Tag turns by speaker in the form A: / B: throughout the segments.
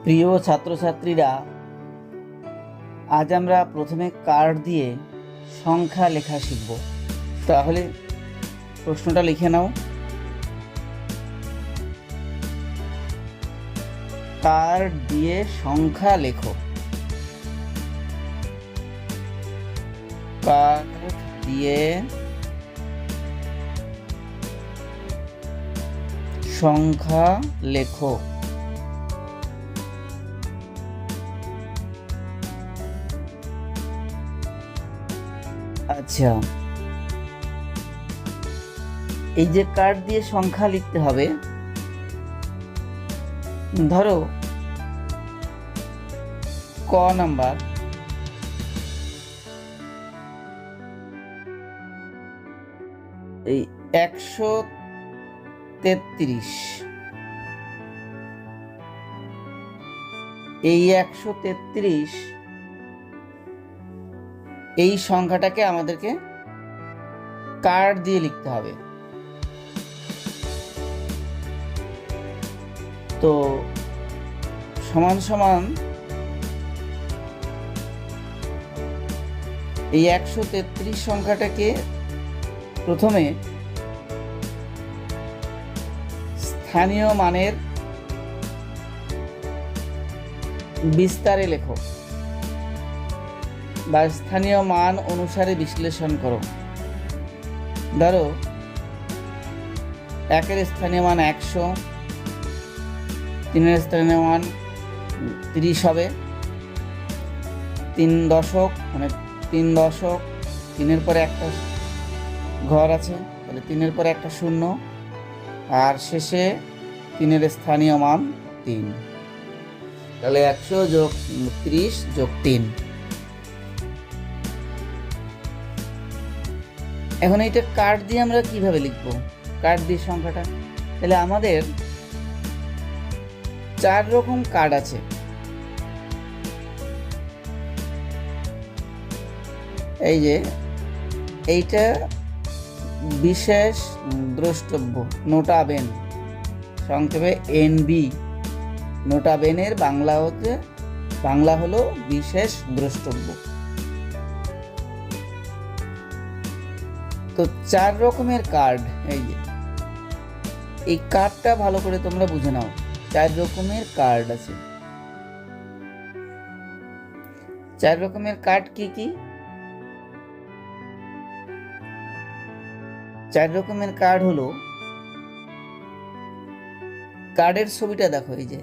A: প্রিয় ছাত্রছাত্রীরা, আজ আমরা প্রথমে কার্ড দিয়ে সংখ্যা লেখা শিখব। তাহলে প্রশ্নটা লিখে নাও। কার্ড দিয়ে সংখ্যা লেখো। কার্ড দিয়ে সংখ্যা লেখো। আচ্ছা, এই যে কার্ড দিয়ে সংখ্যা লিখতে হবে, ধরো ক নাম্বার, এই 133, এই 133 এই সংখ্যাটাকে আমাদেরকে কার্ড দিয়ে লিখতে হবে। তো সমান সমান এই 133 সংখ্যাটাকে প্রথমে স্থানীয় মানের বিস্তারে লেখো বা স্থানীয় মান অনুসারে বিশ্লেষণ করো। ধরো 1-এর স্থানীয় মান 100, 3-এর স্থানীয় মান 30 হবে, 3 দশক মানে 3 দশক, 3-এর পরে একটা ঘর আছে, তাহলে 3-এর পরে একটা শূন্য, আর শেষে 3-এর স্থানীয় মান 3, তাহলে 100 যোগ 30 যোগ 3। এখন এইটা কার্ড দিয়ে আমরা কিভাবে লিখবো? কার্ড দিয়ে সংখ্যাটা, তাহলে আমাদের 4 রকম কার্ড আছে। এই যে এইটা বিশেষ দ্রষ্টব্য, নোটা বেন, সংক্ষেপে এনবি। নোটা বেনের বাংলা হলো বিশেষ দ্রষ্টব্য। তো 4 রকমের কার্ড, এই কার্ডটা ভালো করে তোমরা বুঝে নাও। 4 রকমের কার্ড আছে। 4 রকমের কার্ড কি কি? 4 রকমের কার্ড হলো, কার্ডের ছবিটা দেখো, এই যে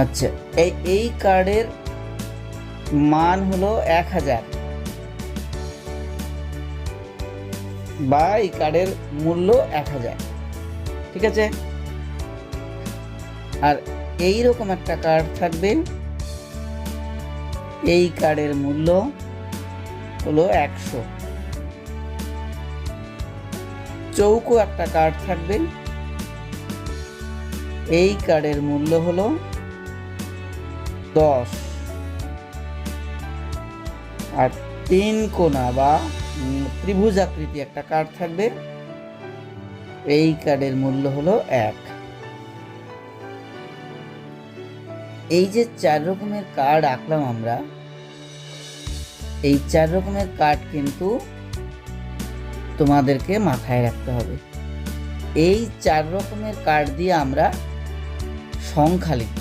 A: আচ্ছা, এই কার্ডের মান হলো 1000, বা এই কার্ডের মূল্য 1000, ঠিক আছে। আর এই রকম একটা কার্ড থাকবে, এই কার্ডের মূল্য হলো 100। চৌকো একটা কার্ড থাকবে, এই কার্ডের মূল্য হলো 10। আর 3 কোণা বা ত্রিভুজাকৃতি একটা কার্ড থাকবে, এই কার্ডের মূল্য হলো 1। এই যে 4 রকমের কার্ড আঁকলাম আমরা, এই 4 রকমের কার্ড কিন্তু তোমাদেরকে মাথায় রাখতে হবে। এই 4 রকমের কার্ড দিয়ে আমরা সংখ্যা লিখব।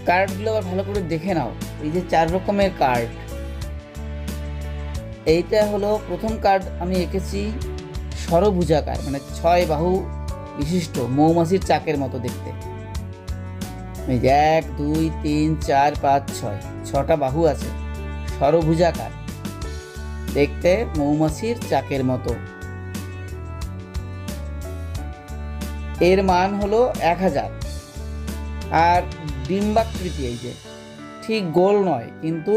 A: কার্ডগুলো আবার ভালো করে দেখে নাও। এই যে 4 রকমের কার্ড, এইটা হলো প্রথম কার্ড আমি এঁকেছি ষড়ভুজাকার, মানে 6 বাহু বিশিষ্ট, মৌমাছির চাকের মতো দেখতে। এই যে 1 2 3 4 5 6, 6টা বাহু আছে, ষড়ভুজাকার দেখতে, মৌমাছির চাকের মতো। এর মান হলো 1000। আর ডিম্বাকৃতি, এই যে ঠিক গোল নয় কিন্তু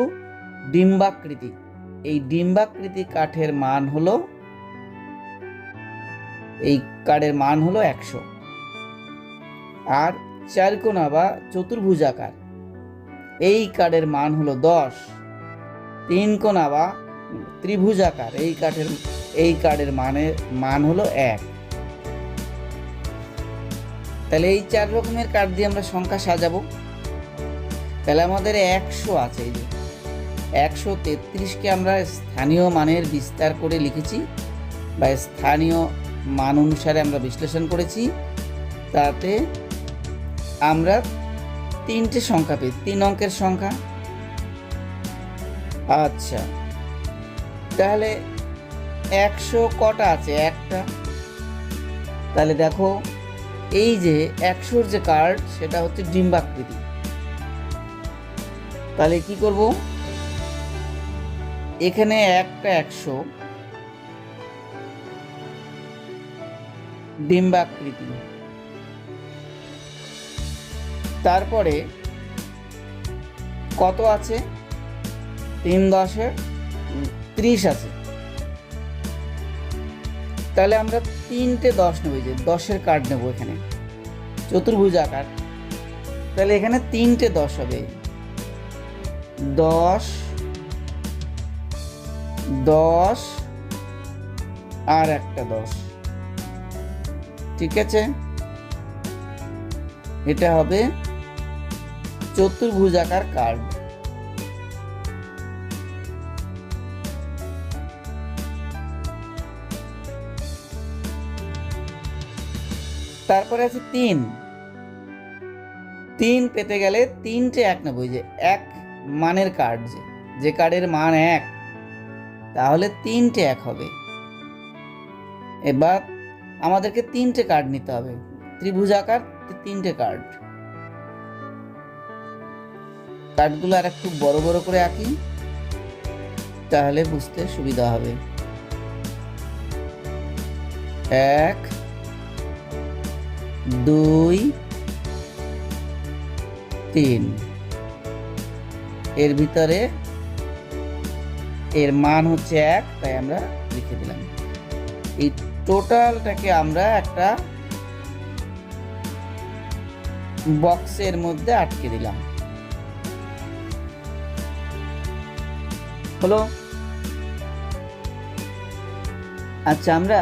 A: ডিম্বাকৃতি, এই ডিম্বাকৃতি কাঠের মান হলো, এই কার্ডের মান হলো 100। আর চারকোনা বা চতুর্ভুজাকার, এই কার্ডের মান হলো 10। তিন কোণা বা ত্রিভুজাকার এই কার্ডের মান হলো 1। তাহলে এই 4 রকমের কার্ড দিয়ে আমরা সংখ্যা সাজাবো। তাহলে আমাদের 100 আছে, এই যে 133কে আমরা স্থানীয় মানের বিস্তার করে লিখেছি বা স্থানীয় মান অনুসারে আমরা বিশ্লেষণ করেছি। তাতে আমরা 3টে সংখ্যা পেয়েছি, 3 অঙ্কের সংখ্যা। আচ্ছা, তাহলে 100 কটা আছে? একটা। তাহলে দেখো, এই যে 100-র যে কার্ড সেটা হচ্ছে ডিম্বাকৃতি। তাহলে কি করব, এখানে একটা 100 ডিম্বাকৃতি, তারপরে কত আছে? 3 10 30 আছে। তাহলে আমরা 3টে 10 নেব, যে 10-এর কার্ড নেব এখানে, চতুর্ভুজাকার। তাহলে এখানে 3টে 10 হবে, 10 10 আর একটা 10। ঠিক আছে, এটা হবে চতুর্ভুজাকার কার্ড। তারপরে আছে 3 পেতে গেলে 3টে 1 নেব, যে 1 মানের কার্ড, যে কার্ডের মান 1, তাহলে 3টে 1 হবে। এবার আমাদেরকে 3টে কার্ড নিতে হবে, ত্রিভুজাকার 3টে কার্ড। কার্ডগুলো আর একটু বড় বড় করে আঁকি, তাহলে বুঝতে সুবিধা হবে। 1 2 3, এর ভিতরে এর মান হচ্ছে 1, তাই আমরা লিখে দিলাম। এই টোটালটাকে আমরা একটা বক্সের মধ্যে আটকে দিলাম। হলো? আচ্ছা, আমরা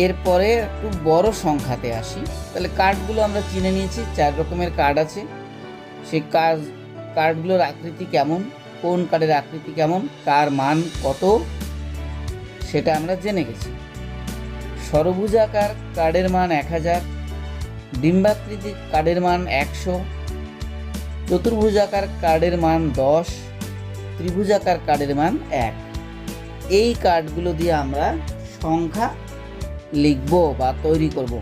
A: এরপরে একটু বড় সংখ্যাতে আসি। তাহলে কার্ডগুলো আমরা চিনে নিয়েছি, 4 রকমের কার্ড আছে। সেই কার্ডগুলোর আকৃতি কেমন, কোন কার্ডের আকৃতি কেমন, কার মান কত, সেটা আমরা জেনে গেছি। ষড়ভুজাকার কার্ডের মান 1000, ডিম্বাকৃতি কার্ডের মান 100, চতুর্ভুজাকার কার্ডের মান 10, ত্রিভুজাকার কার্ডের মান 1। এই কার্ডগুলো দিয়ে আমরা সংখ্যা লিখব বা তৈরি করব।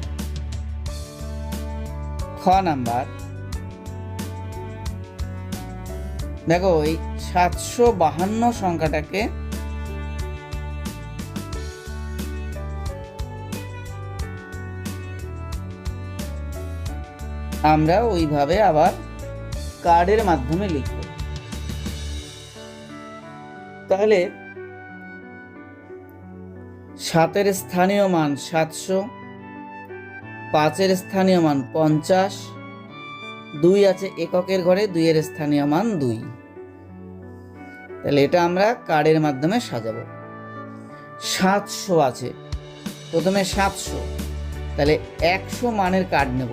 A: খ নাম্বার, দেখো এই 752 সংখ্যাটাকে আমরা ওইভাবে আবার কার্ডের মাধ্যমে লিখব। তাহলে 7-এর স্থানীয় মান 700, 5-এর স্থানীয় মান 50, 2 আছে এককের ঘরে, 2-এর স্থানীয় মান 2। তাহলে এটা আমরা কার্ডের মাধ্যমে সাজাবো। 700 আছে, প্রথমে 700, তাহলে 100 মানের কার্ড নেব,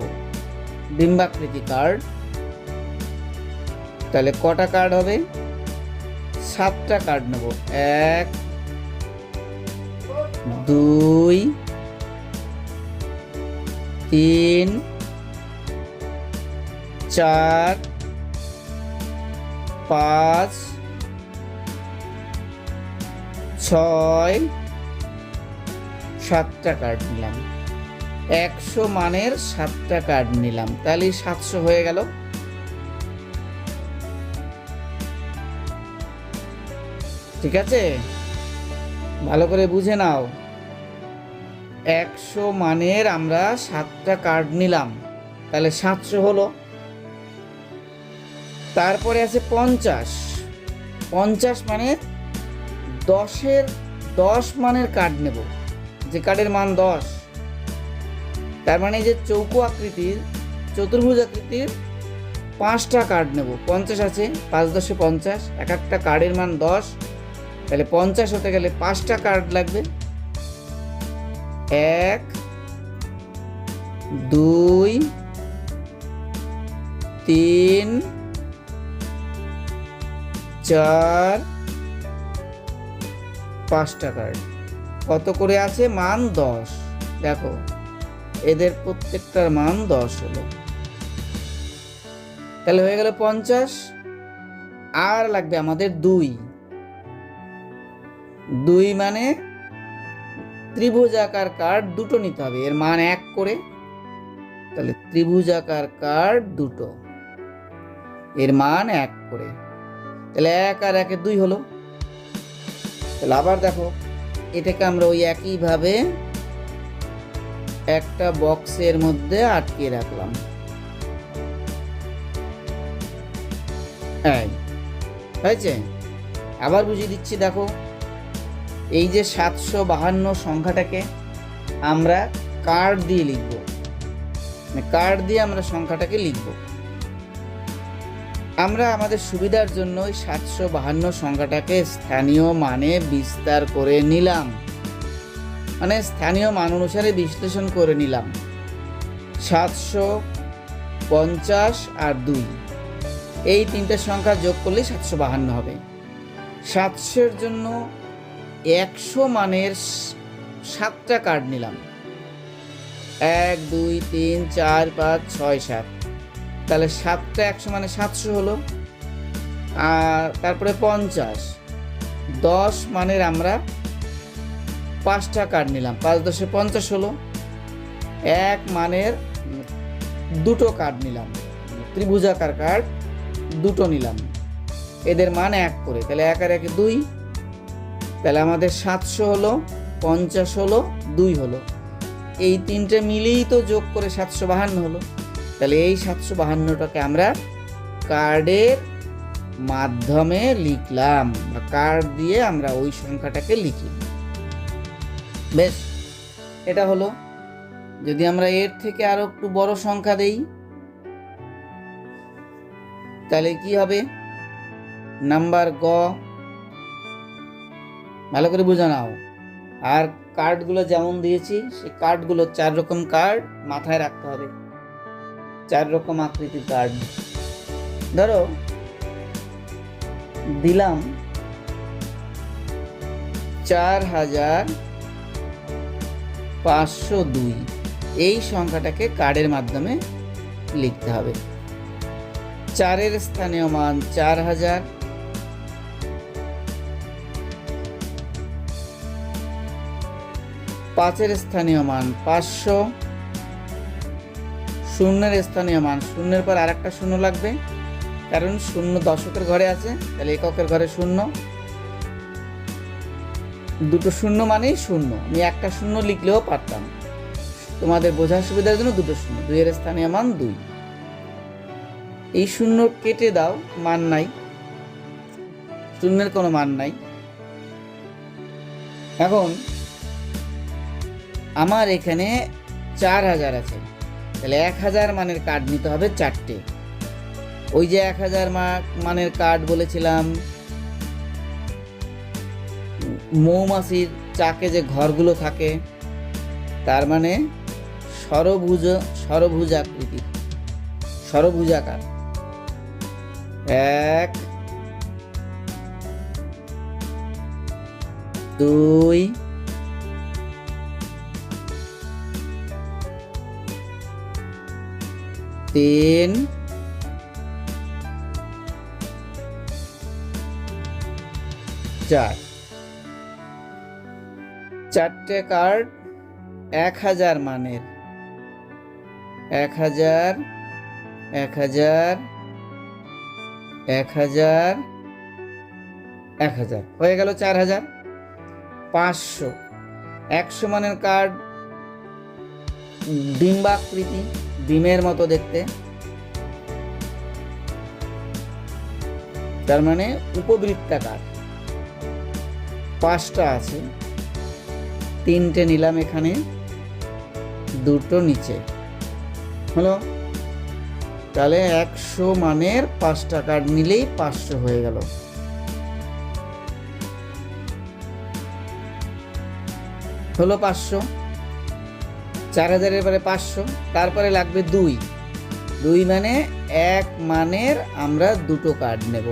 A: ডিম্বাকৃতি কার্ড। তাহলে কটা কার্ড হবে? 7টা কার্ড নেব, 1 2 3 4 5 6 7টা কার্ড নিলাম, 100 মানের 7টা কার্ড নিলাম। তাহলে 700 হয়ে গেল। ঠিক আছে, ভালো করে বুঝে নাও। 100 মানের আমরা 7টা কার্ড নিলাম, তাহলে 700 হলো। তারপরে আছে 50 মানে 10 মানের কার্ড নেব, যে কার্ডের মান 10। তার মানে যে চৌকো আকৃতির, চতুর্ভুজ আকৃতির 5টা কার্ড নেব। 50 আছে, 5 10 50, এক একটা কার্ডের মান 10, তাহলে 50 হতে গেলে 5টা কার্ড লাগবে। 1 2 3 4 5টা কার্ড। কত করে আছে? মান 10। দেখো এদের প্রত্যেকটার মান 10 হলো, তাহলে হয়ে গেল 50। আর লাগবে আমাদের 2 মানে ত্রিভুজাকার কার্ড দুটো নিতে হবে, এর মান 1 করে। তাহলে ত্রিভুজাকার কার্ড দুটো, এর মান 1 করে, তাহলে 1 আর 1 2 হলো। তাহলে আবার দেখো এটাকে আমরা ওই একইভাবে একটা বক্সের মধ্যে আটকে রাখলাম। হয়েছে? আবার বুঝিয়ে দিচ্ছি, দেখো এই যে 752 সংখ্যাটাকে আমরা কার্ড দিয়ে লিখব, কার্ড দিয়ে আমরা সংখ্যাটাকে লিখব। আমরা আমাদের সুবিধার জন্য 752 সংখ্যাটাকে স্থানীয় মানে বিস্তার করে নিলাম, মানে স্থানীয় মান অনুসারে বিশ্লেষণ করে নিলাম। 750 আর 2, এই তিনটে সংখ্যা যোগ করলে 752 হবে। 700-এর জন্য 100 মানের 7টা কার্ড নিলাম। 1 2 3 4 5 6 7, তাহলে 7টা 100 মানে 700 হলো। আর তারপরে 50, 10 মানের আমরা 5টা কার্ড নিলাম। 5 10 50 হলো। 1 মানের 2টো কার্ড নিলাম, ত্রিভুজাকার কার্ড দুটো নিলাম, এদের মান 1 করে, তাহলে 1 আর 1 2, তাহলে আমাদের 700 হলো, 50 হলো, 2 হলো। এই তিনটে মিলেই তো যোগ করে 752 হলো। তাহলে এই 752টাকে আমরা কার্ডের মাধ্যমে লিখলাম, বা কার্ড দিয়ে আমরা ওই সংখ্যাটাকে লিখি। বেশ, এটা হলো। যদি আমরা এর থেকে আরো একটু বড় সংখ্যা দেই তাহলে কি হবে? নাম্বার গ, ভালো করে বুঝে নাও। আর কার্ডগুলো যেমন দিয়েছি সেই কার্ডগুলো 4 রকম কার্ড মাথায় রাখতে হবে, 4 রকম আকৃতির কার্ড। ধরো দিলাম 4502, এই সংখ্যাটাকে কার্ডের মাধ্যমে লিখতে হবে। 4-এর স্থানীয় মান 4000, 5-এর স্থানীয় মান 500, 0-এর স্থানীয় মান, 0-এর পর আর একটা 0 লাগবে, কারণ 0 দশকের ঘরে আছে, তাহলে এককের ঘরে 0, দুটো 0 মানেই 0। আমি একটা 0 লিখলেও পারতাম, তোমাদের বোঝার সুবিধার জন্য দুটো 0। 2-এর স্থানীয় মান 2, এই 0 কেটে দাও, মান নাই, 0-এর কোনো মান নাই। এখন আমার এখানে 4000 আছে, তাহলে 1000 মানের কার্ড নিতে হবে 4টে। ওই যে 1000 মানের কার্ড বলেছিলাম, মৌমাছির চাকে যে ঘরগুলো থাকে, তার মানে ষড়ভুজাকৃতি, ষড়ভুজাকার। 1 2 3 4, 4টে কার্ড 1000 মানের, 1000 1000 1000 1000 হয়ে গেল 4000। 500, 100 মানের কার্ড, ডিম্বাকৃতি, ডিমের মতো দেখতে, তার মানে উপবৃত্তাকার। 5টা আছে, 3টে নিলাম এখানে, 2টো নিচে হলো। তাহলে 100 মানের 5টা কার্ড নিলেই 500 হয়ে গেল। হলো 500, 4000-এর পরে 500, তারপরে লাগবে 2 মানে 1 মানের আমরা 2টো কার্ড নেব,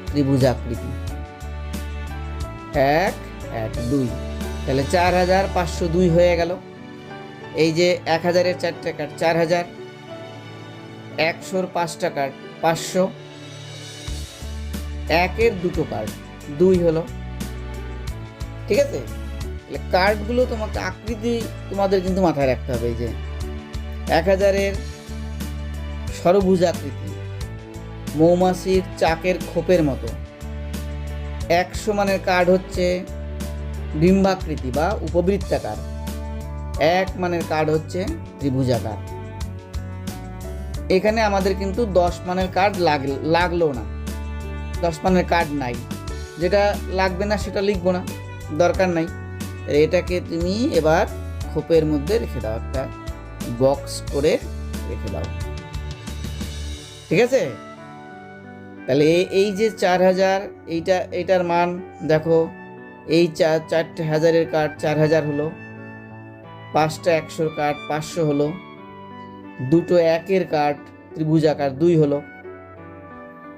A: ত্রিভুজাকৃতি, 1 1 2, তাহলে 4502 হয়ে গেল। এই যে 1000-এর 4টা কার্ড 4000, 100-র 5টা কার্ড 500, 1-এর 2টো কার্ড 2 হলো। ঠিক আছে, তাহলে কার্ডগুলো তোমাকে আকৃতি তোমাদের কিন্তু মাথায় রাখতে হবে। এই যে 1000-এর ষড়ভুজাকৃতি, মৌমাছির চাকের খোপের মতো। 100 মানের কার্ড হচ্ছে ডিম্বাকৃতি বা উপবৃত্তাকার, 1 মানের কার্ড হচ্ছে ত্রিভুজাকার। এখানে আমাদের কিন্তু 10 মানের কার্ড লাগলো না, 10 মানের কার্ড নাই, যেটা লাগবে না সেটা লিখবো না, দরকার নাই। এটাকে তুমি এবার খোপের মধ্যে রেখে দাও, একটা বক্স করে রেখে দাও। ঠিক আছে, তাহলে এই যে 4000, এইটার মান দেখো, এই 4টে 1000-এর কার্ড 4000 হলো, 5টা 100-র কার্ড 500 হলো, 2টো 1-এর কার্ড ত্রিভুজাকার 2 হলো।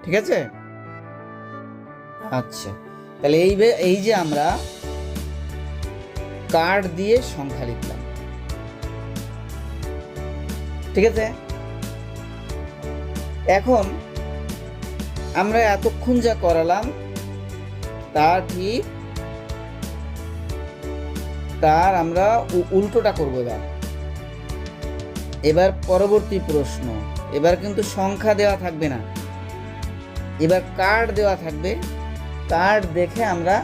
A: ঠিক আছে, আচ্ছা, তাহলে এই যে আমরা কার্ড দিয়ে সংখ্যা লিখলাম। ঠিক আছে, এখন আমরা এতক্ষণ যা করালাম তার আমরা উল্টোটা করবো। এবার পরবর্তী প্রশ্ন, এবার কিন্তু সংখ্যা দেওয়া থাকবে না, এবার কার্ড দেওয়া থাকবে, কার্ড দেখে আমরা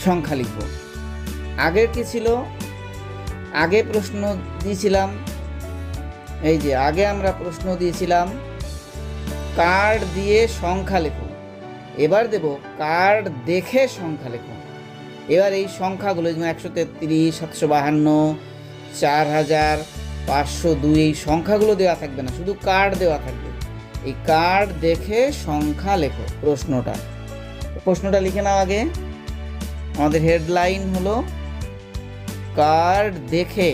A: সংখ্যা লিখব। আগের কি ছিল, আগে প্রশ্ন দিয়েছিলাম, এই যে আগে আমরা প্রশ্ন দিয়েছিলাম কার্ড দিয়ে সংখ্যা লেখো, এবার দেব কার্ড দেখে সংখ্যা লেখো। এবার এই সংখ্যাগুলো যেমন 133, 752, 4502, এই সংখ্যাগুলো দেওয়া থাকবে না, শুধু কার্ড দেওয়া থাকবে। এই কার্ড দেখে সংখ্যা লেখো। প্রশ্নটা লিখে নাও আগে। আমাদের হেডলাইন হলো কার্ড দেখে,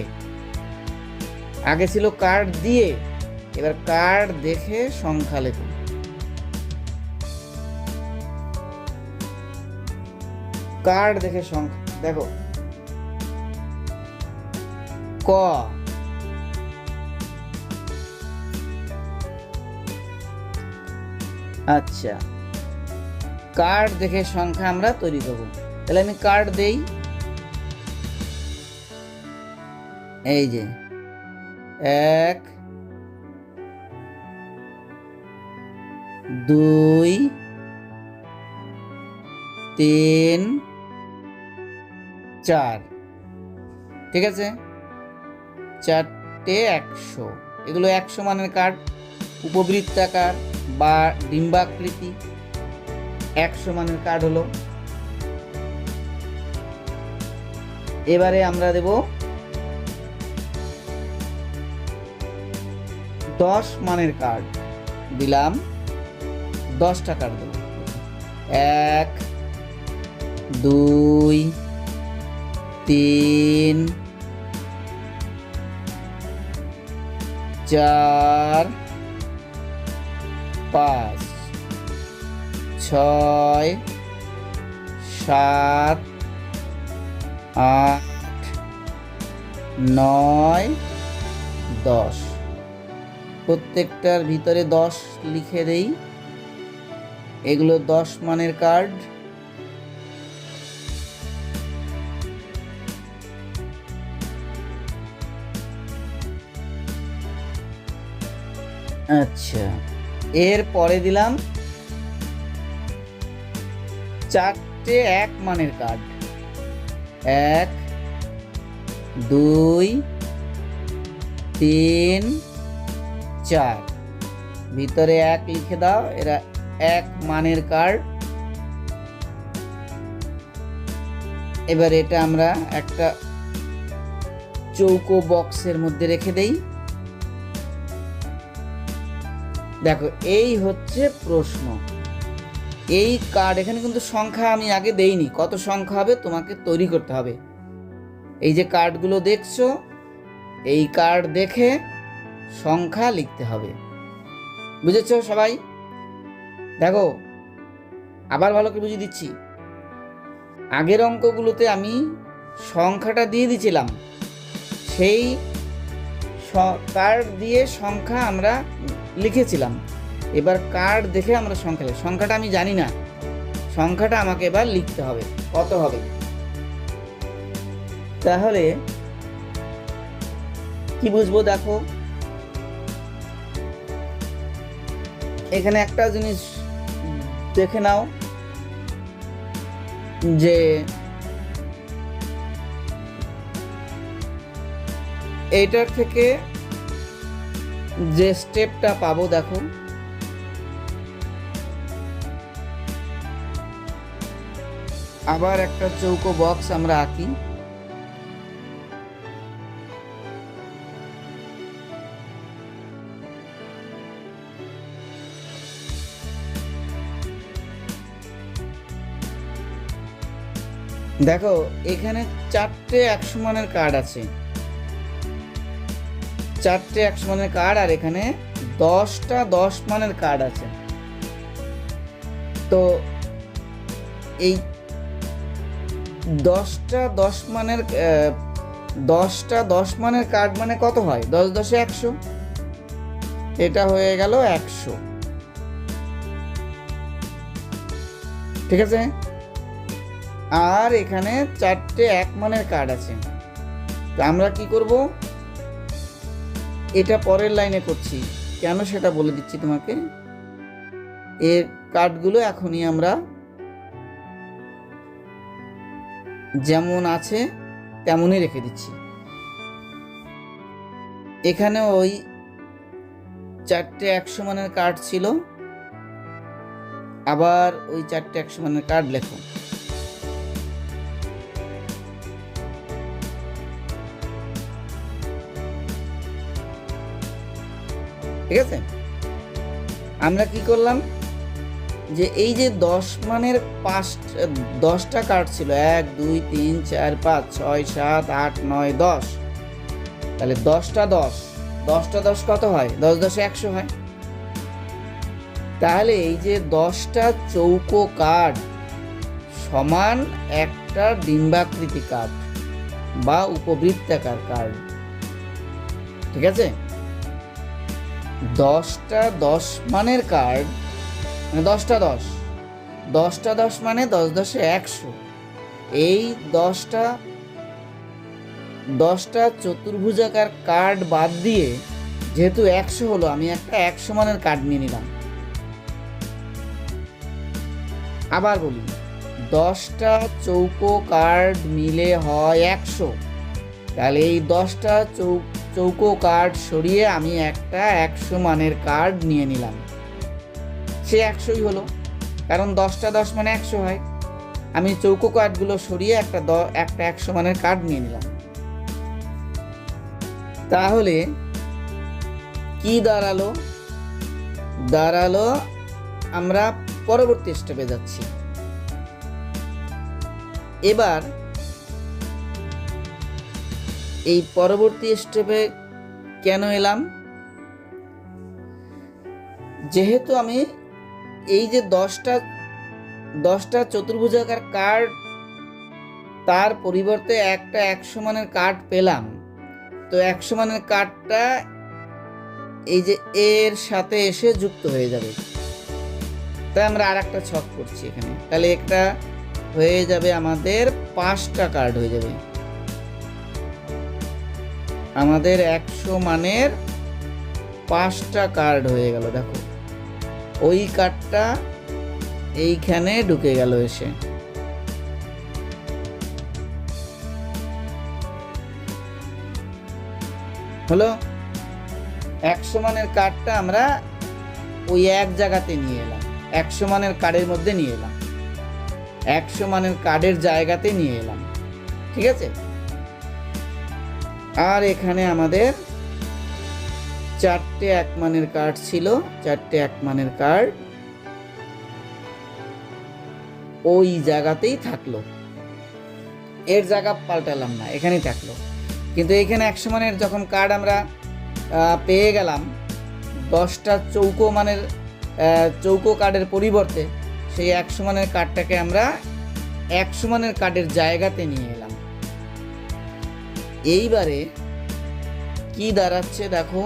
A: আগে ছিল কার্ড দিয়ে, এবার কার্ড দেখে সংখ্যা লেখো। কার্ড দেখে সংখ্যা দেখো। ক, আচ্ছা, কার্ড দেখে সংখ্যা আমরা তৈরি করব। তাহলে আমি কার্ড দেই, এই যে 1 2 3 4, ঠিক আছে, 4টে 100, এগুলো 100 মানের কার্ড, উপবৃত্তাকার বা ডিম্বাকৃতি 100 মানের কার্ড হলো। এবারে আমরা দেব 10 মানের কার্ড, দিলাম 10টা কার্ড দেব। 1 2 3 4 5 6 7 8 9 10, প্রত্যেকটার ভিতরে 10 লিখে দেই। এগুলো 10 মানের কার্ড। আচ্ছা, এর পরে দিলাম 4টে 1 মানের কার্ড, 1 2 3 4, ভিতরে 1 লিখে দাও, এরা 1 মানের কার্ড। এবার এটা আমরা একটা চৌকো বক্সের মধ্যে রেখে দেই। দেখো এই হচ্ছে প্রশ্ন। এই কার্ড, এখানে কিন্তু সংখ্যা আমি আগে দেইনি, কত সংখ্যা হবে তোমাকে তৈরি করতে হবে। এই যে কার্ডগুলো দেখছো, এই কার্ড দেখে সংখ্যা লিখতে হবে। বুঝেছো সবাই? দেখো আবার ভালো করে বুঝিয়ে দিচ্ছি। আগের অঙ্কগুলোতে আমি সংখ্যাটা দিয়ে দিয়েছিলাম, সেই কার্ড দিয়ে সংখ্যা আমরা লিখেছিলাম। এবার কার্ড দেখে আমরা সংখ্যা লিখি। সংখ্যাটা আমি জানি না, সংখ্যাটা আমাকে এবার লিখতে হবে কত হবে। তাহলে কি বুঝবো? দেখো এখানে একটা জিনিস দেখে নাও, যে এইটার থেকে যে স্টেপটা পাবো, দেখো আবার একটা চৌকো বক্স আমরা আঁকি। দেখো এখানে 4টে 100 মানের কার্ড আছে, 4টে 100 মানের কার্ড, আর এখানে 10টা 10 মানের কার্ড আছে। তো এই 10টা 10 মানের 10টা 10 মানের কার্ড মানে কত হয়? 10 10 100, এটা হয়ে গেল 100। ঠিক আছে? আর এখানে 4টে 1 মানের কার্ড আছে। তো আমরা কি করব? এটা পরের লাইনে করছি, কেন সেটা বলে দিচ্ছি তোমাকে। এর কার্ডগুলো এখনই আমরা যেমন আছে তেমনই রেখে দিচ্ছি। এখানে ওই 4টে 100 মানের কার্ড ছিল, আবার ওই 4টে 100 মানের কার্ড লেখো। ঠিক আছে? আমরা কি করলাম, যে এই যে 10 মানের 10টা কার্ড ছিল, 1 2 3 4 5 6 7 8 9 10, তাহলে 10টা 10, 10টা 10 কত হয়? 10 10 100 হয়। তাহলে এই যে 10টা চৌকো কার্ড সমান একটা ডিম্বাকৃতি কার্ড বা উপবৃত্তাকার কার্ড। ঠিক আছে? 10টা 10 মানের কার্ড মানে 10টা 10, 10টা 10 মানে 10 10 100। এই 10টা চতুর্ভুজাকার কার্ড বাদ দিয়ে যেহেতু 100 হলো, আমি একটা 100 মানের কার্ড নিয়ে নিলাম। আবার বলি, 10টা চৌকো কার্ড মিলে হয় 100। তাহলে এই 10টা চৌকো কার্ড সরিয়ে আমি একটা 100 মানের কার্ড নিয়ে নিলাম, সে 100ই হলো, কারণ 10টা 10 মানে 100 হয়। আমি চৌকো কার্ডগুলো সরিয়ে একটা 100 মানের কার্ড নিয়ে নিলাম। তাহলে কি দাঁড়ালো? আমরা পরবর্তী স্টেপে যাচ্ছি। এবার এই পরবর্তী স্টেপে কেন এলাম? যেহেতু আমি এই যে 10টা চতুর্ভুজাকার কার্ড, তার পরিবর্তে একটা 100 মানের কার্ড পেলাম, তো 100 মানের কার্ডটা এই যে এর সাথে এসে যুক্ত হয়ে যাবে। তাই আমরা আর একটা ছক করছি এখানে। তাহলে একটা হয়ে যাবে আমাদের 5টা কার্ড হয়ে যাবে, আমাদের 100 মানের 5টা কার্ড হয়ে গেল। দেখো ওই কার্ডটা এইখানে ঢুকে গেল এসে। হলো 100 মানের কার্ডটা আমরা ওই এক জায়গাতে নিয়ে এলাম, 100 মানের কার্ডের মধ্যে নিয়ে এলাম, 100 মানের কার্ডের জায়গাতে নিয়ে এলাম। ঠিক আছে? আর এখানে আমাদের চারটে 1 মানের কার্ড ছিল, চারটে 1 মানের কার্ড ওই জায়গাতেই থাকলো, এর জায়গা পাল্টালাম না, এখানেই থাকলো। কিন্তু এখানে 100 মানের যখন কার্ড আমরা পেয়ে গেলাম, 10টা চৌকো মানের চৌকো কার্ডের পরিবর্তে সেই 100 মানের কার্ডটাকে আমরা 100 মানের কার্ডের জায়গাতে নিয়ে এলাম। এইবারে কি দাঁড়াচ্ছে দেখো,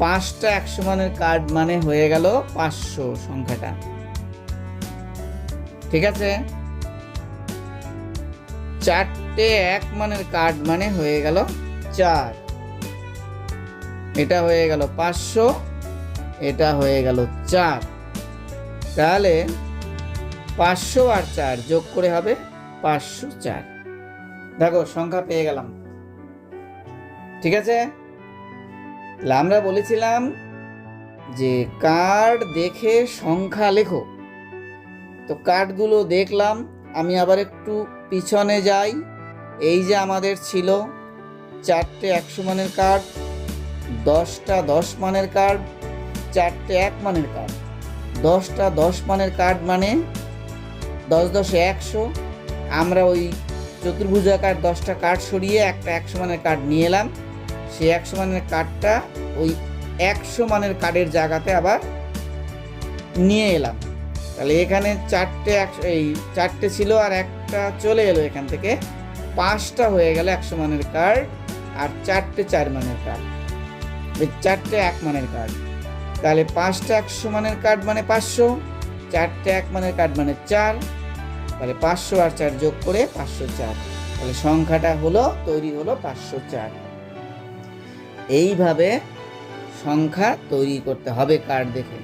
A: 5টা 100 মানের কার্ড মানে হয়ে গেল 500 সংখ্যাটা, ঠিক আছে। 4টে 1 মানের কার্ড মানে হয়ে গেল 4, এটা হয়ে গেল 500, এটা হয়ে গেল 4। তাহলে 500 আর 4 যোগ করে হবে 504। দেখো সংখ্যা পেয়ে গেলাম, ঠিক আছে। আমরা বলেছিলাম যে কার্ড দেখে সংখ্যা লেখো, তো কার্ডগুলো দেখলাম। আমি আবার একটু পিছনে যাই। এই যে আমাদের ছিল 4টে 100 মানের কার্ড, 10টা 10 মানের কার্ড, 4টে 1 মানের কার্ড। 10টা 10 মানের কার্ড মানে 10 10 100। আমরা ওই চতুর্ভুজাকার 10টা কার্ড সরিয়ে একটা 100 মানের কার্ড নিয়ে এলাম, সেই 100 মানের কার্ডটা ওই 100 মানের কার্ডের জায়গাতে আবার নিয়ে এলাম। তাহলে এখানে 4টে ছিল আর একটা চলে এলো, এখান থেকে 5টা হয়ে গেল 100 মানের কার্ড, আর 4টে 4 মানের কার্ড, 4টে 1 মানের কার্ড। তাহলে 5টা 100 মানের কার্ড মানে 500, 4টে 1 মানের কার্ড মানে 4। তাহলে 500 আর 4 যোগ করে 504। তাহলে সংখ্যাটা তৈরি হলো 504। এইভাবে সংখ্যা তৈরি করতে হবে কার্ড দেখে।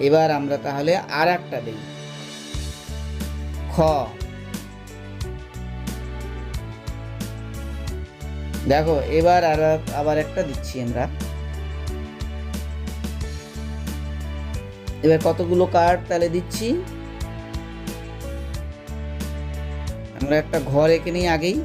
A: এবার আমরা তাহলে আর একটা দিই, খ। দেখো এবার আবার একটা দিচ্ছি আমরা। এবার কতগুলো কার্ড তাহলে দিচ্ছি, আমরা একটা ঘর এঁকে নিই আগেই।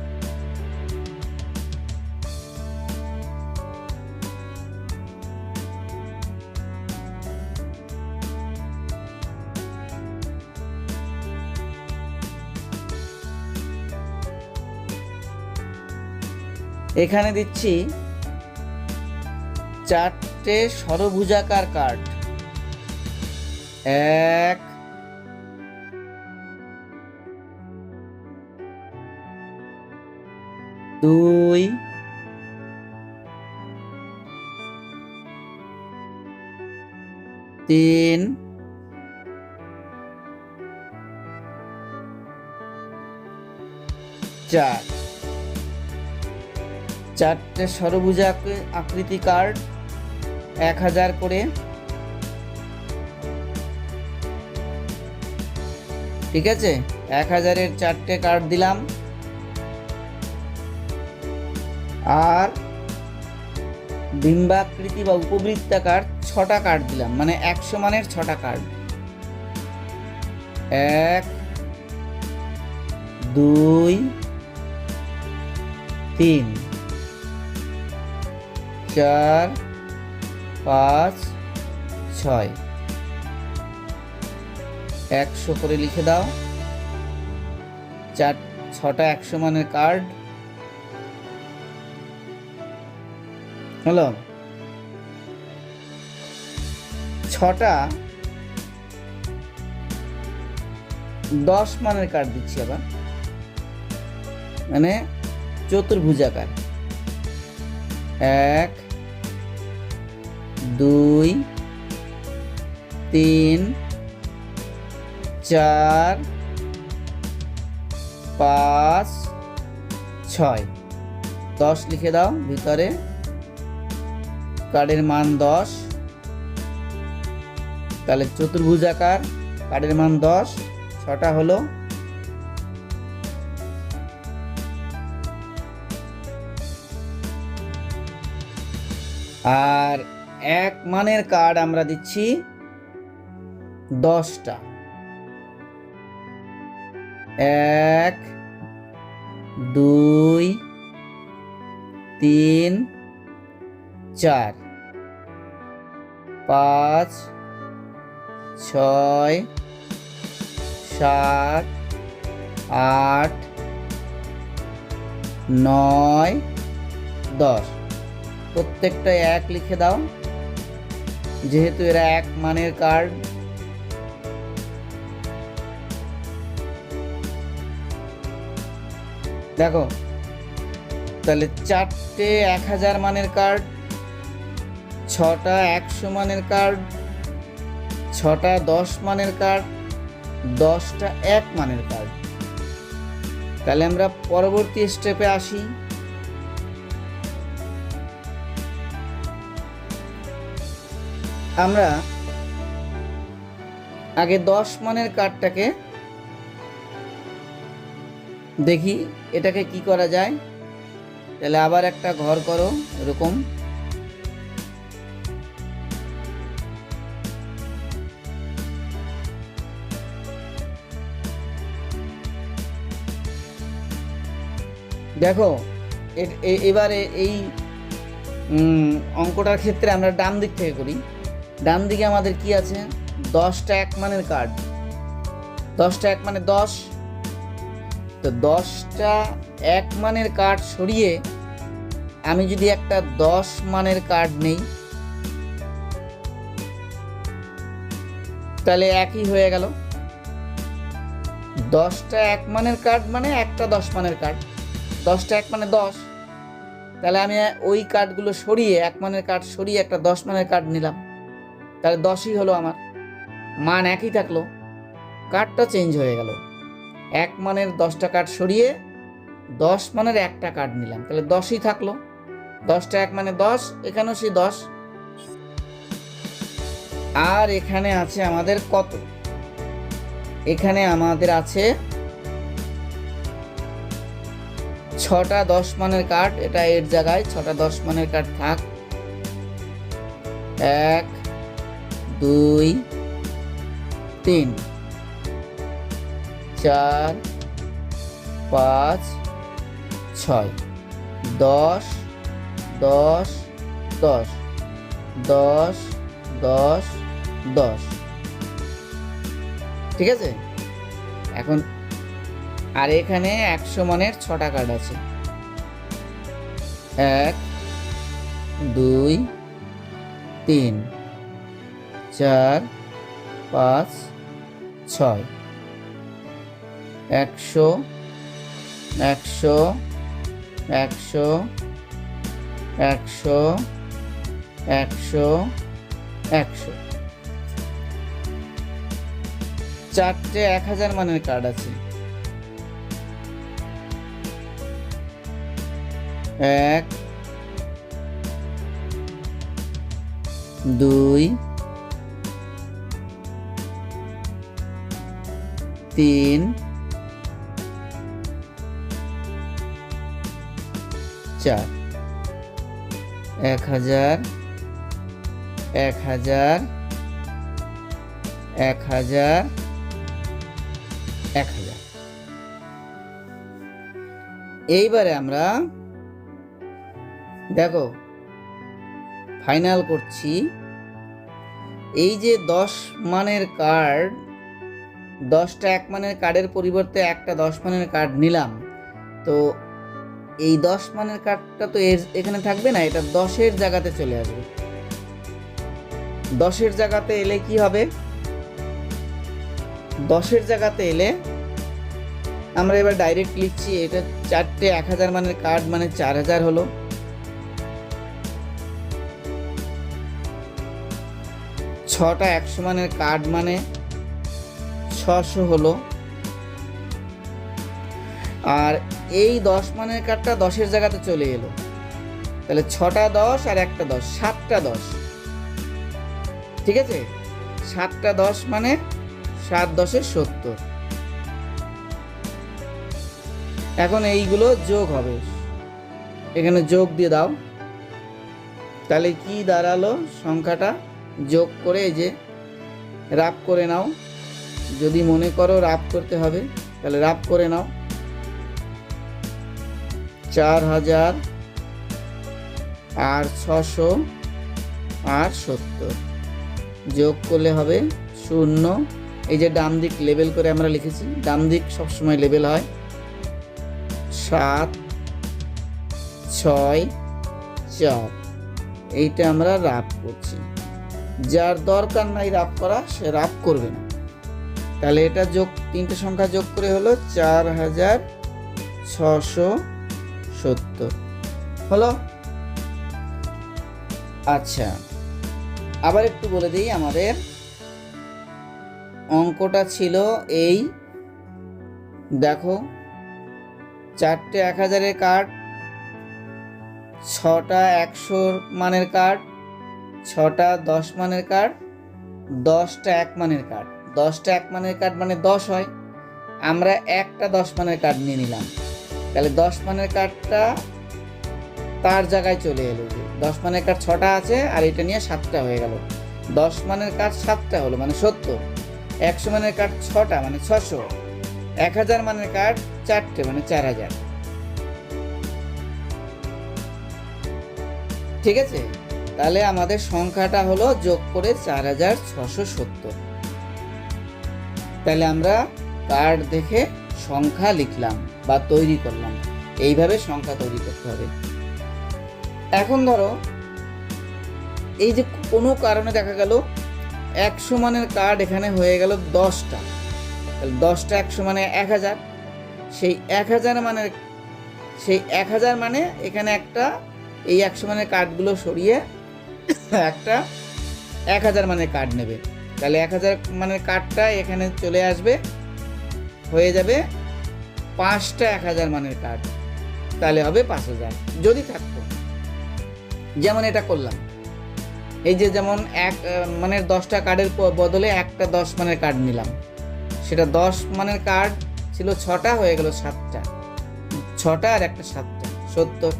A: এখানে দিচ্ছি 4টে ষড়ভুজাকার কার্ড, 1 2 3 4। 4টে ষড়ভুজা আকৃতি কার্ড 1000 করে, ঠিক আছে। 1000-এর 4টে কার্ড দিলাম, আর ডিম্বাকৃতি বা উপবৃত্তাকার 6টা কার্ড দিলাম, মানে 100 মানের 6টা কার্ড। 1 2 3 4 5 6, 100 করে লিখে দাও। 6টা 100 মানের কার্ড হলো। 6টা 10 মানের কার্ড দিচ্ছি আবার, মানে চতুর্ভুজাকার। 1 2 3 4 5 6, 10 লিখে দাও ভিতরে। কার্ডের মান 10, তাহলে চতুর্ভুজাকার কার্ডের মান 10, 6টা হলো। আর 1 মানের কার্ড আমরা দিচ্ছি 10টা। 1 2 3 4 5 6 7 8 9 10 প্রত্যেকটা 1 লিখে দাও, যেহেতু এরা 1 মানের কার্ড। দেখো তাহলে 4টে 1000 মানের কার্ড, 6টা 100 মানের কার্ড, 6টা 10 মানের কার্ড, 10টা 1 মানের কার্ড। তাহলে আমরা পরবর্তী স্টেপে আসি। আমরা আগে 10 মানের কার্ডটাকে দেখি এটাকে কি করা যায়। তাহলে আবার একটা ঘর করো এরকম, দেখো এবারে এই অঙ্কটার ক্ষেত্রে আমরা ডান দিক থেকে করি। ডান দিকে আমাদের কি আছে? 10টা 1 মানের কার্ড, 10টা 1 মানে 10। তো 10টা 1 মানের কার্ড সরিয়ে আমি যদি একটা 10 মানের কার্ড নেই, তাহলে একই হয়ে গেল। 10টা 1 মানের কার্ড মানে একটা 10 মানের কার্ড, 10টা 1 মানে 10। তাহলে আমি ওই কার্ডগুলো সরিয়ে 1 মানের কার্ড সরিয়ে একটা 10 মানের কার্ড নিলাম, তাহলে 10ই হলো আমার। মান একই থাকলো, কার্ডটা চেঞ্জ হয়ে গেল। 1 মানের 10টা কার্ড সরিয়ে 10 মানের একটা কার্ড নিলাম, তাহলে 10ই থাকলো। 10টা 1 মানে 10, এখানেও সেই 10। আর এখানে আছে আমাদের কত? এখানে আমাদের আছে 6টা 10 মানের কার্ড। এটা এর জায়গায় 6টা 10 মানের কার্ড থাক। 1 2 3 4 5 6 10 10 10 10 10 10। ঠিক আছে? এখন আর এখানে 100 মানের 6টা কার্ড আছে। 1 2 3 4 5 6 100 100 100 100 100 100। 4টে 1000 মানের কার্ড আছে। 1 2 3 4। 1000 1000 1000 1000। এইবারে আমরা দেখো ফাইনাল করছি। এই যে 10 মানের কার্ড, 10টা 1 মানের কার্ডের পরিবর্তে একটা 10 মানের কার্ড নিলাম, তো এই 10 মানের কার্ডটা তো এখানে থাকবে না, এটা 10-এর জায়গাতে চলে আসবে। 10-এর জায়গাতে এলে কি হবে? 10-এর জায়গাতে এলে আমরা এবার ডাইরেক্ট লিখছি, এটা 4টে 1000 মানের কার্ড মানে 4000 হলো। 6টা 100 মানের কার্ড মানে 600 হলো। আর এই 10 মানের কার্ডটা 10-এর জায়গাতে চলে এলো, তাহলে 6টা 10 আর একটা 10, 7টা 10। ঠিক আছে? 7টা 10 মানে 7 10 70। এখন এইগুলো যোগ হবে, এখানে যোগ দিয়ে দাও। তাহলে কি দাঁড়ালো? সংখ্যাটা যোগ করে এই যে রাফ করে নাও। যদি মনে করো রাফ করতে হবে তাহলে রাফ করে নাও। 4000 আর 600 আর 70 যোগ করলে হবে 0। এই যে ডান দিক লেবেল করে আমরা লিখেছি, ডান দিক সবসময় লেবেল হয়। 7 6 4 এইটা আমরা রাফ করছি। যার দরকার নাই রাফ করা সে রাফ করবে না। তাহলে এটা যোগ, তিনটে সংখ্যা যোগ করে হলো 4670 হলো। আচ্ছা, আবার একটু বলে দিই, আমাদের অঙ্কটা ছিল এই, দেখো 4টে 1000-এর কার্ড, 6টা 100 মানের কার্ড, 6টা 10 মানের কার্ড, 10টা 1 মানের কার্ড। 10টা 1 মানের কার্ড মানে 10 হয়, আমরা একটা 10 মানের কার্ড নিয়ে নিলাম। তাহলে 10 মানের কার্ডটা তার জায়গায় চলে এলো, যে 10 মানের কার্ড 6টা আছে আর এটা নিয়ে 7টা হয়ে গেল। 10 মানের কার্ড 7টা হলো মানে 70, 100 মানের কার্ড 6টা মানে 600, 1000 মানের কার্ড 4টে মানে 4000। ঠিক আছে, তাহলে আমাদের সংখ্যাটা হলো যোগ করে 4670। তাহলে আমরা কার্ড দেখে সংখ্যা লিখলাম বা তৈরি করলাম, এইভাবে সংখ্যা তৈরি করতে হবে। এখন ধরো এই যে কোনো কারণে দেখা গেল 100 মানের কার্ড এখানে হয়ে গেল 10টা, তাহলে 10টা 100 মানে 1000। সেই 1000 মানে এখানে একটা, এই 100 মানের কার্ডগুলো সরিয়ে একটা 1000 মানের কার্ড নেবে। তাহলে 1000 মানের কার্ডটা এখানে চলে আসবে, হয়ে যাবে 5টা 1000 মানের কার্ড, তাহলে হবে 5000 যদি থাকতো। যেমন এটা করলাম, এই যে যেমন মানে 10টা কার্ডের বদলে একটা 10 মানের কার্ড নিলাম, সেটা 10 মানের কার্ড ছিল 6টা, হয়ে গেল 7টা, 6টা আর একটা 7টা 70।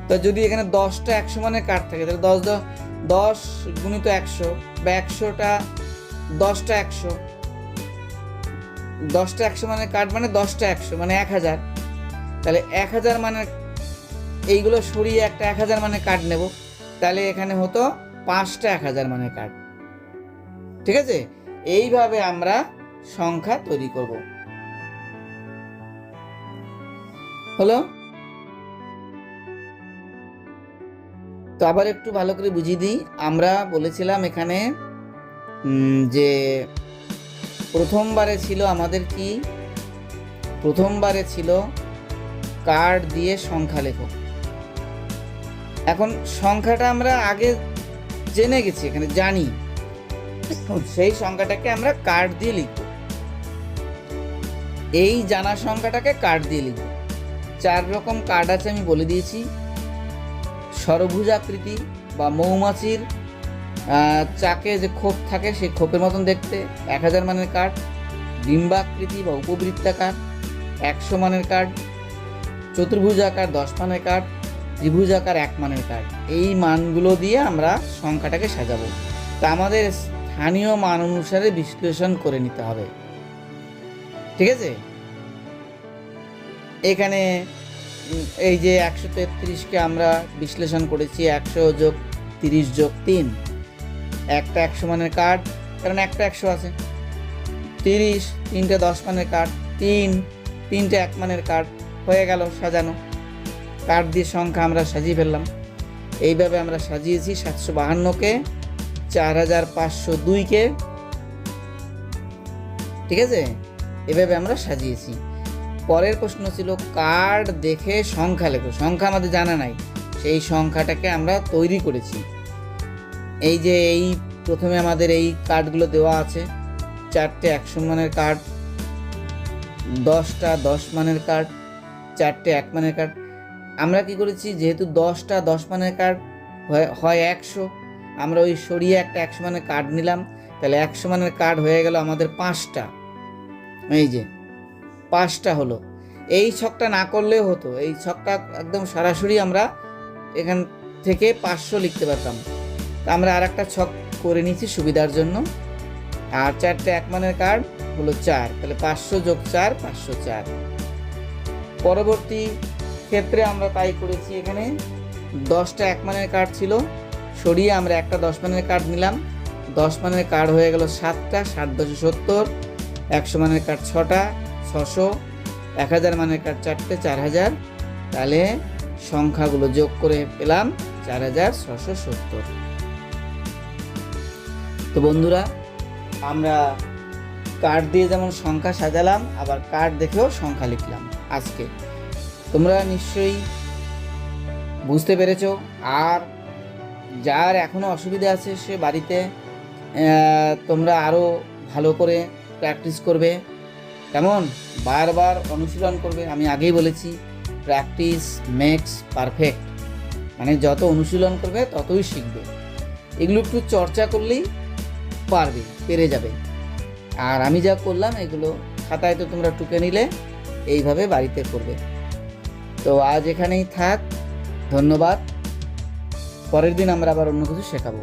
A: তো যদি এখানে 10টা 100 মানের কার্ড থাকে তাহলে 10 গুণিত 100 বা 100টা 10টা 100, 10টা 100 মানের কার্ড মানে 10টা 100 মানে 1000। তাহলে 1000 মানের এইগুলো সরিয়ে একটা 1000 মানের কার্ড নেব, তাহলে এখানে হতো 5টা 1000 মানের কার্ড। ঠিক আছে, এইভাবে আমরা সংখ্যা তৈরি করব। হলো? তো আবার একটু ভালো করে বুঝিয়ে দিই, আমরা বলেছিলাম এখানে যে প্রথমবারে ছিল আমাদের কি, প্রথমবারে ছিল কার্ড দিয়ে সংখ্যা লেখো। এখন সংখ্যাটা আমরা আগে জেনে গেছি, এখানে জানি, সেই সংখ্যাটাকে আমরা কার্ড দিয়ে লিখব। এই জানা সংখ্যাটাকে কার্ড দিয়ে লিখব। 4 রকম কার্ড আছে আমি বলে দিয়েছি। ষড়ভুজাকৃতি বা মৌমাছির চাকে যে খোপ থাকে সেই খোপের মতন দেখতে 1000 মানের কার্ড, ডিম্বাকৃতি বা উপবৃত্তাকার 100 মানের কার্ড, চতুর্ভুজাকার 10 মানের কার্ড, ত্রিভুজাকার 1 মানের কার্ড। এই মানগুলো দিয়ে আমরা সংখ্যাটাকে সাজাবো। তা আমাদের স্থানীয় মান অনুসারে বিশ্লেষণ করে নিতে হবে। ঠিক আছে, এখানে এই যে 133কে আমরা বিশ্লেষণ করেছি 100 যোগ 30 যোগ 3, একটা 100 মানের কার্ড, কারণ একটা 100 আছে, 30, 3টে 10 মানের কার্ড, 3টে 1 মানের কার্ড, হয়ে গেল সাজানো। কার্ড দিয়ে সংখ্যা আমরা সাজিয়ে ফেললাম। এইভাবে আমরা সাজিয়েছি 752কে, 4502কে। ঠিক আছে, এভাবে আমরা সাজিয়েছি। পরের প্রশ্ন ছিল কার্ড দেখে সংখ্যা লেখো। সংখ্যা আমাদের জানা নাই, সেই সংখ্যাটাকে আমরা তৈরি করেছি। এই যে এই প্রথমে আমাদের এই কার্ডগুলো দেওয়া আছে, 4টে 100 মানের কার্ড, 10টা 10 মানের কার্ড, 4টে 1 মানের কার্ড। আমরা কি করেছি, যেহেতু 10টা 10 মানের কার্ড হয় 100, আমরা ওই সরিয়ে একটা 100 মানের কার্ড নিলাম, তাহলে 100 মানের কার্ড হয়ে গেল আমাদের 5টা। এই যে 5টা হলো। এই ছকটা না করলেও হতো, এই ছকটা একদম সরাসরি আমরা এখান থেকে 500 লিখতে পারতাম। তা আমরা আর একটা ছক করে নিয়েছি সুবিধার জন্য। আর 4টে 1 মানের কার্ড হলো 4, তাহলে 500 যোগ 4 504। পরবর্তী ক্ষেত্রে আমরা তাই করেছি, এখানে 10টা 1 মানের কার্ড ছিল, সরিয়ে আমরা একটা 10 মানের কার্ড নিলাম। 10 মানের কার্ড হয়ে গেল 7টা, 7 10 70, 100 মানের কার্ড 6টা, 600, 1000 মানের কার্ড 4টে, 4000। তাহলে সংখ্যাগুলো যোগ করে পেলাম 4670। তো বন্ধুরা, আমরা কার্ড দিয়ে যেমন সংখ্যা সাজালাম, আবার কার্ড দেখেও সংখ্যা লিখলাম আজকে। তোমরা নিশ্চয়ই বুঝতে পেরেছো। আর যার এখনও অসুবিধা আছে সে বাড়িতে তোমরা আরও ভালো করে প্র্যাকটিস করবে, কেমন বারবার অনুশীলন করবে। আমি আগেই বলেছি, প্র্যাকটিস মেক্স পারফেক্ট, মানে যত অনুশীলন করবে ততই শিখবে। এগুলো একটু চর্চা করলেই পেরে যাবে। আর আমি যা করলাম এগুলো খাতায় তো তোমরা টুকে নিলে, এইভাবে বাড়িতে করবে। তো আজ এখানেই থাক, ধন্যবাদ। পরের দিন আমরা আবার অন্য কিছু শেখাবো।